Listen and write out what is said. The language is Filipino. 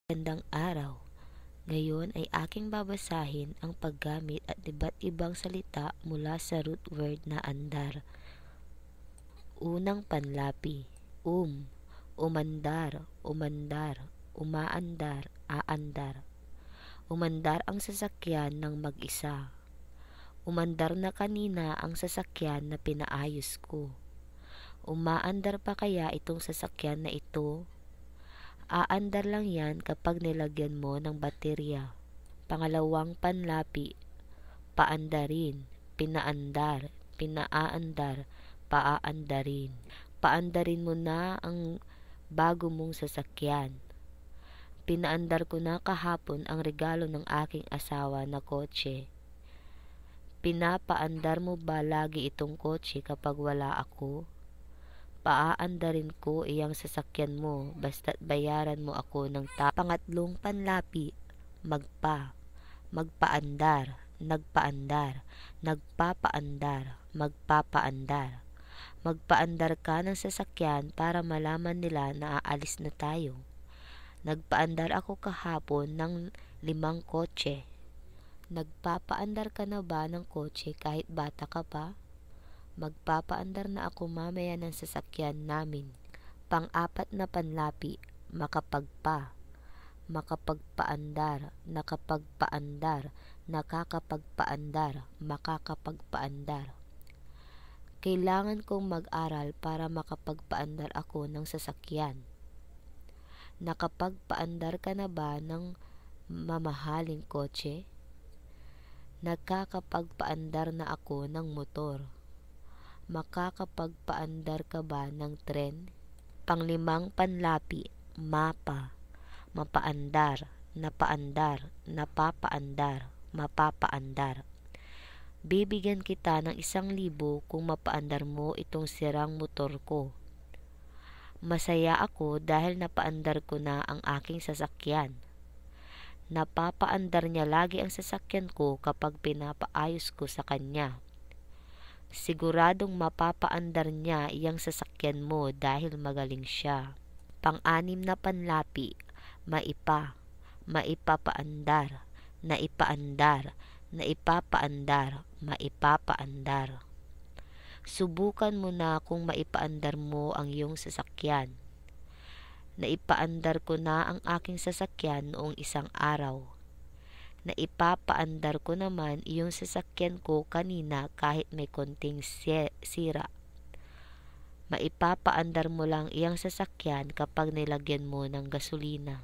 Magandang araw. Ngayon ay aking babasahin ang paggamit at iba't ibang salita mula sa root word na andar. Unang panlapi, umandar, umandar, umaandar, aandar. Umandar ang sasakyan ng mag-isa. Umandar na kanina ang sasakyan na pinaayos ko. Umaandar pa kaya itong sasakyan na ito? Aandar lang yan kapag nilagyan mo ng baterya. Pangalawang panlapi, paandarin, pinaandar, pinaaandar, paaandarin. Paandarin mo na ang bago mong sasakyan. Pinaandar ko na kahapon ang regalo ng aking asawa na kotse. Pinapaandar mo ba lagi itong kotse kapag wala ako? Paaandarin ko iyang sasakyan mo basta't bayaran mo ako ng Pangatlong panlapi, magpaandar, nagpaandar, nagpapaandar, magpapaandar. Magpaandar ka ng sasakyan para malaman nila na aalis na tayo. Nagpaandar ako kahapon ng 5 kotse. Nagpapaandar ka na ba ng kotse kahit bata ka pa? Magpapaandar na ako mamaya ng sasakyan namin. Pang-4 na panlapi, makapagpaandar, nakapagpaandar, nakakapagpaandar, makakapagpaandar. Kailangan kong mag-aral para makapagpaandar ako ng sasakyan. Nakapagpaandar ka na ba ng mamahaling kotse? Nakakapagpaandar na ako ng motor. Makakapagpaandar ka ba ng tren? Pang-5 panlapi, mapaandar, napaandar, napapaandar, mapapaandar. Bibigyan kita ng 1,000 kung mapaandar mo itong sirang motor ko. Masaya ako dahil napaandar ko na ang aking sasakyan. Napapaandar niya lagi ang sasakyan ko kapag pinapaayos ko sa kanya. Siguradong mapapaandar niya iyang sasakyan mo dahil magaling siya. Pang-6 na panlapi, maipapaandar, naipaandar, naipapaandar, maipapaandar. Subukan mo na kung maipaandar mo ang iyong sasakyan. Naipaandar ko na ang aking sasakyan noong isang araw. Naipapaandar ko naman iyong sasakyan ko kanina kahit may konting sira. Maipapaandar mo lang iyang sasakyan kapag nilagyan mo ng gasolina.